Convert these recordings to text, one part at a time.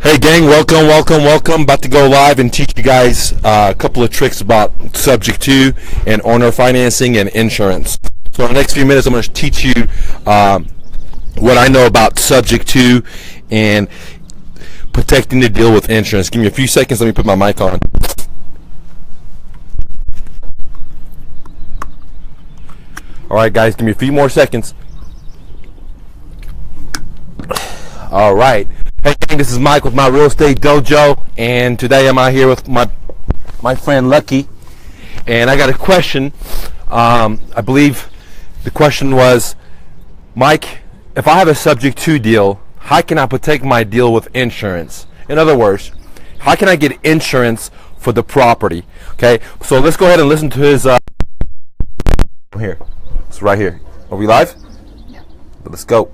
Hey gang, welcome. About to go live and teach you guys a couple of tricks about subject to and owner financing and insurance. So in the next few minutes, I'm going to teach you what I know about subject to and protecting the deal with insurance. Give me a few seconds. Let me put my mic on. All right, guys, give me a few more seconds. All right. Hey, this is Mike with My Real Estate Dojo, and today I'm out here with my friend Lucky, and I got a question. I believe the question was, Mike, if I have a subject to deal, how can I protect my deal with insurance? In other words, how can I get insurance for the property? Okay, so let's go ahead and listen to his. Here, it's right here. Are we live? Yeah. Let's go.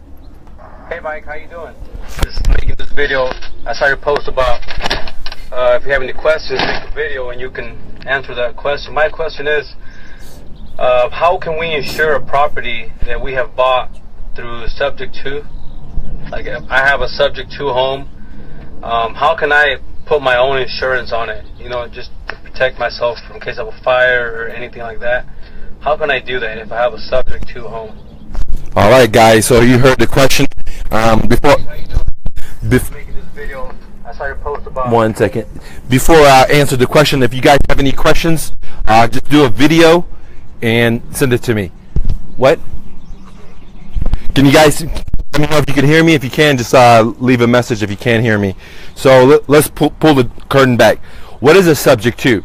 Hey Mike, how you doing? Just making this video. I saw your post about if you have any questions, make a video and you can answer that question. My question is, how can we insure a property that we have bought through subject to? Like if I have a subject to home, how can I put my own insurance on it? You know, just to protect myself in case of a fire or anything like that. How can I do that if I have a subject to home? All right, guys. So you heard the question. Before one second. Before I answer the question, if you guys have any questions, just do a video and send it to me. What? Can you guys let me know if you can hear me? If you can, just leave a message if you can't hear me. So let's pull the curtain back. What is a subject to?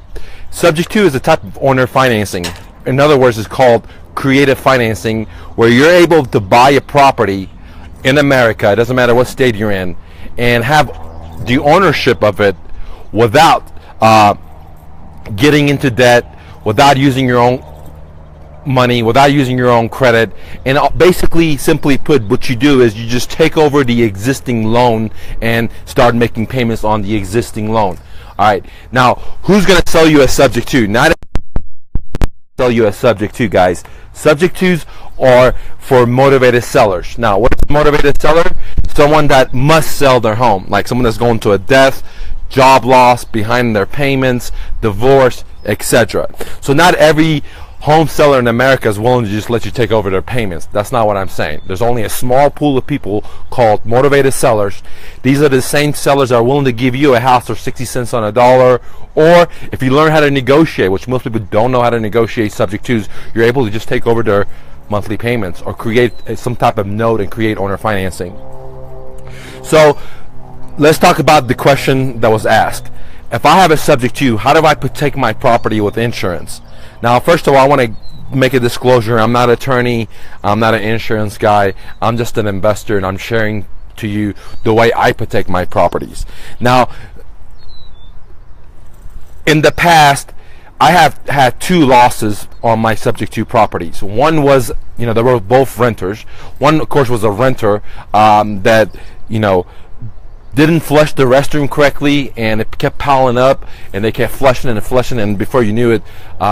Subject to is a type of owner financing. In other words, it's called creative financing, where you're able to buy a property in America, it doesn't matter what state you're in, and have the ownership of it without getting into debt, without using your own money, without using your own credit. And basically, simply put, what you do is you just take over the existing loan and start making payments on the existing loan. All right, now who's going to sell you a subject to? Not sell you a subject to, guys. Subject tos are for motivated sellers. Now, what is a motivated seller? Someone that must sell their home, like someone that's going to a death, job loss, behind their payments, divorce, etc. So not every home seller in America is willing to just let you take over their payments. That's not what I'm saying. There's only a small pool of people called motivated sellers. These are the same sellers that are willing to give you a house for 60 cents on a dollar, or if you learn how to negotiate, which most people don't know how to negotiate subject tos, you're able to just take over their monthly payments or create some type of note and create owner financing. So let's talk about the question that was asked. If I have a subject to, how do I protect my property with insurance? Now, first of all, I want to make a disclosure. I'm not an attorney. I'm not an insurance guy. I'm just an investor, and I'm sharing to you the way I protect my properties. Now, in the past, I have had two losses on my subject to properties. One was, they were both renters. One, of course, was a renter that, didn't flush the restroom correctly, and it kept piling up, and they kept flushing and before you knew it,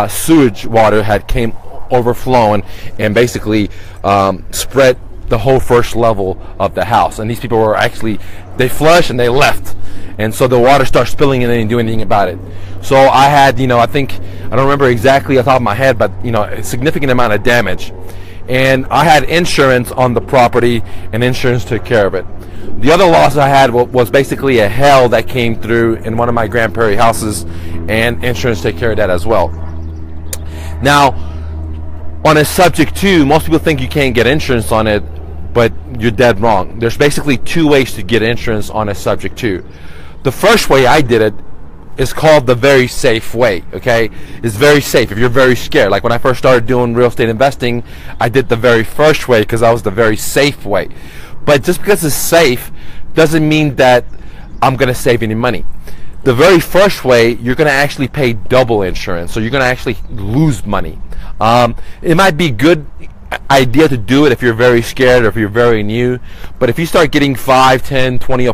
sewage water had came overflowing and basically spread the whole first level of the house. And these people were actually, they flushed and they left, and so the water started spilling and they didn't do anything about it. So I had, I think, I don't remember exactly off the top of my head, but a significant amount of damage, and I had insurance on the property, and insurance took care of it. The other loss I had was basically a hail that came through in one of my Grand Prairie houses, and insurance took care of that as well. Now, on a subject to, most people think you can't get insurance on it, but you're dead wrong. There's basically two ways to get insurance on a subject to. The first way I did it is called the very safe way, okay? It's very safe if you're very scared. Like when I first started doing real estate investing, I did the very first way because I was the very safe way. But just because it's safe doesn't mean that I'm going to save any money. The very first way, you're going to actually pay double insurance, so you're going to actually lose money. It might be a good idea to do it if you're very scared or if you're very new, but if you start getting 5, 10, 20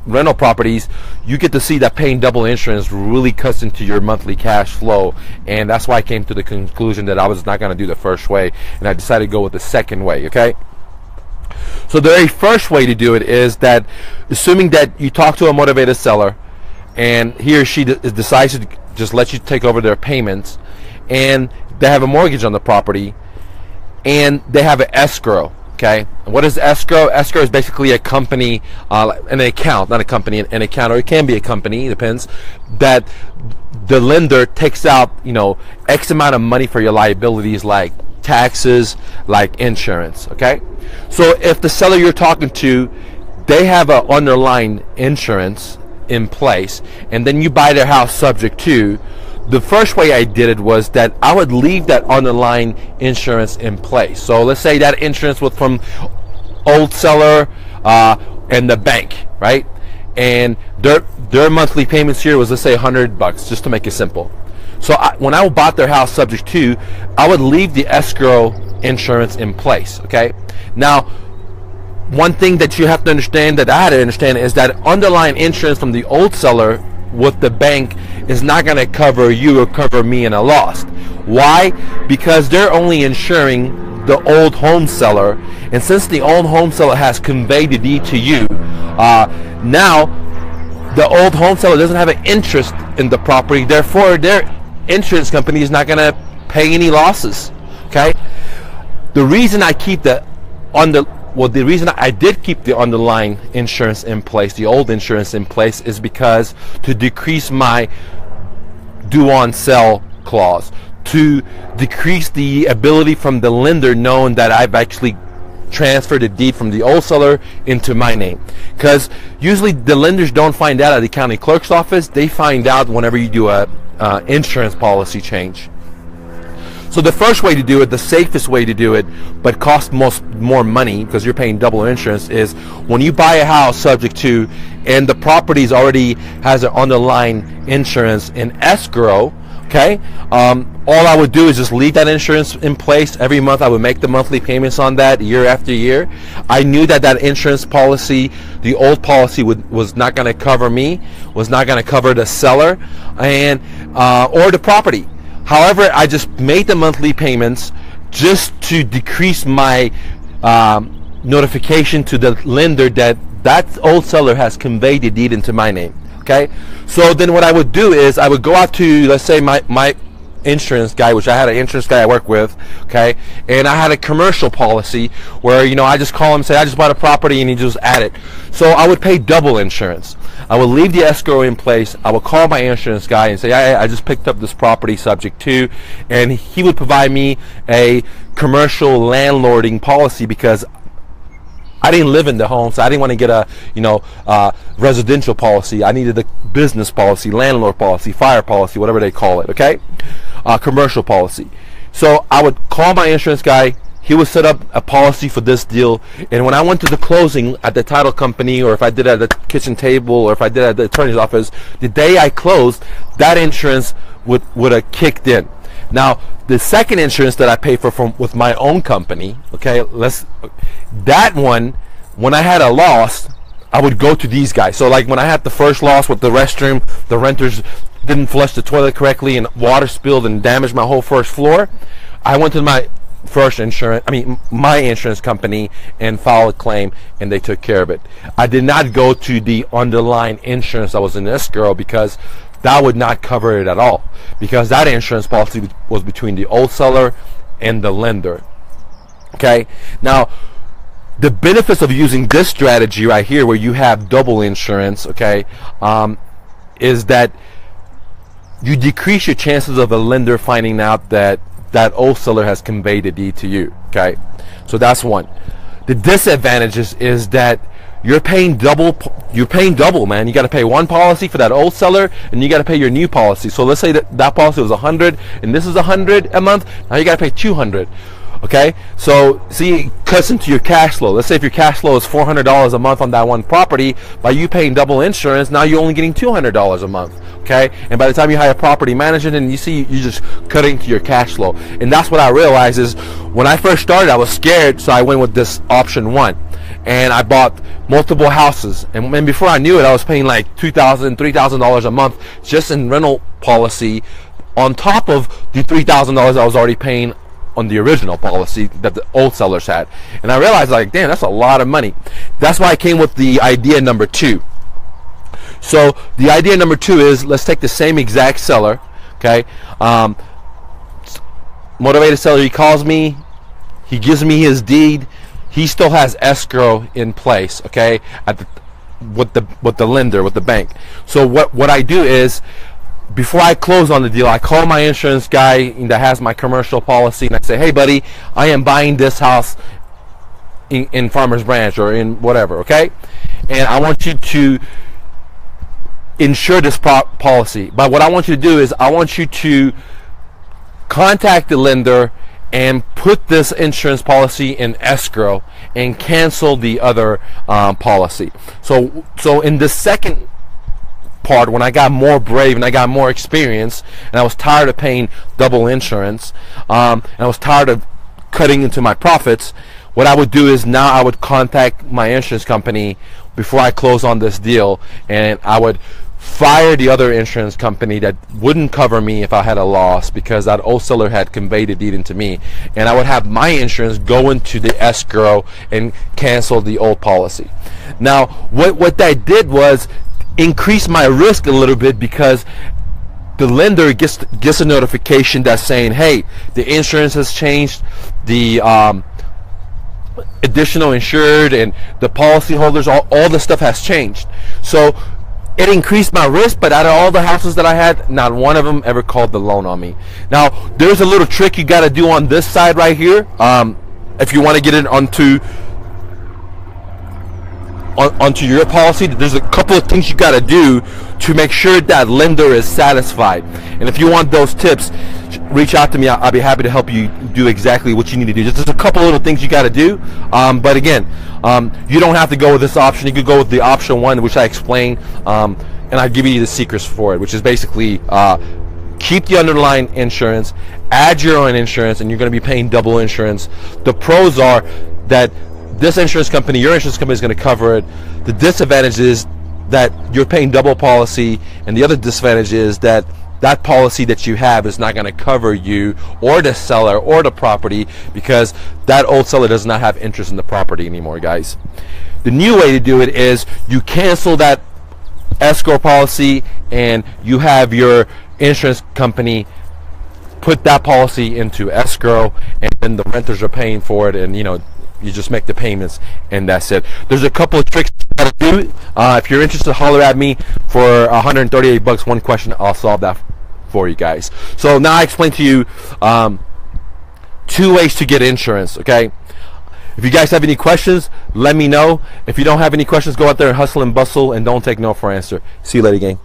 rental properties, you get to see that paying double insurance really cuts into your monthly cash flow, and that's why I came to the conclusion that I was not going to do the first way, and I decided to go with the second way, okay? So the very first way to do it is that, assuming that you talk to a motivated seller and he or she decides to just let you take over their payments, and they have a mortgage on the property, and they have an escrow. Okay, what is escrow? Escrow is basically a company, an account, not a company, an account, or it can be a company, it depends, that the lender takes out, X amount of money for your liabilities, like taxes, like insurance. Okay, so if the seller you're talking to, they have an underlying insurance in place, and then you buy their house subject to, the first way I did it was that I would leave that underlying insurance in place. So let's say that insurance was from old seller and the bank, right? And their monthly payments here was, let's say, $100, just to make it simple. So when I bought their house subject to, I would leave the escrow insurance in place. Okay. Now, one thing that you have to understand, that I had to understand, is that underlying insurance from the old seller with the bank is not going to cover you or cover me in a loss. Why? Because they're only insuring the old home seller, and since the old home seller has conveyed the deed to you, now the old home seller doesn't have an interest in the property, therefore their insurance company is not going to pay any losses. Okay, the reason I keep the reason I did keep the underlying insurance in place, the old insurance in place, is because to decrease my due on sell clause, to decrease the ability from the lender knowing that I've actually transferred the deed from the old seller into my name. Because usually the lenders don't find out at the county clerk's office, they find out whenever you do a insurance policy change. So the first way to do it, the safest way to do it, but costs more money because you're paying double insurance, is when you buy a house subject to, and the property already has an underlying insurance in escrow. Okay, all I would do is just leave that insurance in place. Every month I would make the monthly payments on that year after year. I knew that insurance policy, the old policy, was not going to cover me, was not going to cover the seller and or the property. However, I just made the monthly payments just to decrease my notification to the lender that old seller has conveyed the deed into my name. Okay, so then what I would do is I would go out to, let's say, my insurance guy, which I had an insurance guy I work with, okay, and I had a commercial policy where, I just call him and say, I just bought a property, and he just add it. So I would pay double insurance. I would leave the escrow in place. I would call my insurance guy and say, I just picked up this property subject to, and he would provide me a commercial landlording policy because I didn't live in the home, so I didn't want to get a residential policy. I needed a business policy, landlord policy, fire policy, whatever they call it. Okay, commercial policy. So I would call my insurance guy. He would set up a policy for this deal, and when I went to the closing at the title company, or if I did it at the kitchen table, or if I did it at the attorney's office, the day I closed, that insurance would have kicked in. Now, the second insurance that I pay for with my own company, okay, that one, when I had a loss, I would go to these guys. So like when I had the first loss with the restroom, the renters didn't flush the toilet correctly and water spilled and damaged my whole first floor, I went to my insurance company and filed a claim, and they took care of it. I did not go to the underlying insurance that was in escrow because that would not cover it at all, because that insurance policy was between the old seller and the lender. Okay, now the benefits of using this strategy right here, where you have double insurance, okay, is that you decrease your chances of a lender finding out that old seller has conveyed the deed to you. Okay, so that's one. The disadvantages is that you're paying double. You're paying double, man. You got to pay one policy for that old seller, and you got to pay your new policy. So let's say that policy was $100, and this is $100 a month. Now you got to pay $200. Okay, so see, it cuts into your cash flow. Let's say if your cash flow is $400 a month on that one property, by you paying double insurance, now you're only getting $200 a month. Okay, and by the time you hire a property manager, then you see you just cut into your cash flow. And that's what I realized is when I first started, I was scared, so I went with this option one, and I bought multiple houses. And before I knew it, I was paying like $2,000, $3,000 a month just in rental policy, on top of the $3,000 I was already paying on the original policy that the old sellers had. And I realized, like, damn, that's a lot of money. That's why I came with the idea number 2. So the idea number 2 is, let's take the same exact seller, okay? Motivated seller, he calls me, he gives me his deed, he still has escrow in place, okay, at the, with the lender, with the bank. So what I do is, before I close on the deal, I call my insurance guy that has my commercial policy, and I say, hey buddy, I am buying this house in Farmers Branch or in whatever, okay, and I want you to insure this policy. But what I want you to do is, I want you to contact the lender and put this insurance policy in escrow and cancel the other policy. So in the second part, when I got more brave and I got more experience, and I was tired of paying double insurance, and I was tired of cutting into my profits, what I would do is, now I would contact my insurance company before I close on this deal, and I would fire the other insurance company that wouldn't cover me if I had a loss, because that old seller had conveyed the deed into me, and I would have my insurance go into the escrow and cancel the old policy. Now what that did was increase my risk a little bit, because the lender gets a notification that's saying, hey, the insurance has changed, the additional insured and the policyholders, all the stuff has changed. So it increased my risk, but out of all the houses that I had, not one of them ever called the loan on me. Now, there's a little trick you got to do on this side right here. If you want to get it onto your policy, there's a couple of things you got to do to make sure that lender is satisfied. And if you want those tips, reach out to me. I'll be happy to help you do exactly what you need to do. Just a couple little things you got to do. But again, you don't have to go with this option. You could go with the option 1, which I explained, and I'll give you the secrets for it, which is basically keep the underlying insurance, add your own insurance, and you're going to be paying double insurance. The pros are that this insurance company, your insurance company, is going to cover it. The disadvantage is that you're paying double policy, and the other disadvantage is that that policy that you have is not going to cover you or the seller or the property, because that old seller does not have interest in the property anymore, guys. The new way to do it is you cancel that escrow policy, and you have your insurance company put that policy into escrow, and then the renters are paying for it, and you just make the payments, and that's it. There's a couple of tricks you gotta do. If you're interested, holler at me for $138. One question, I'll solve that for you guys. So now I explained to you 2 ways to get insurance, okay? If you guys have any questions, let me know. If you don't have any questions, go out there and hustle and bustle, and don't take no for an answer. See you later, gang.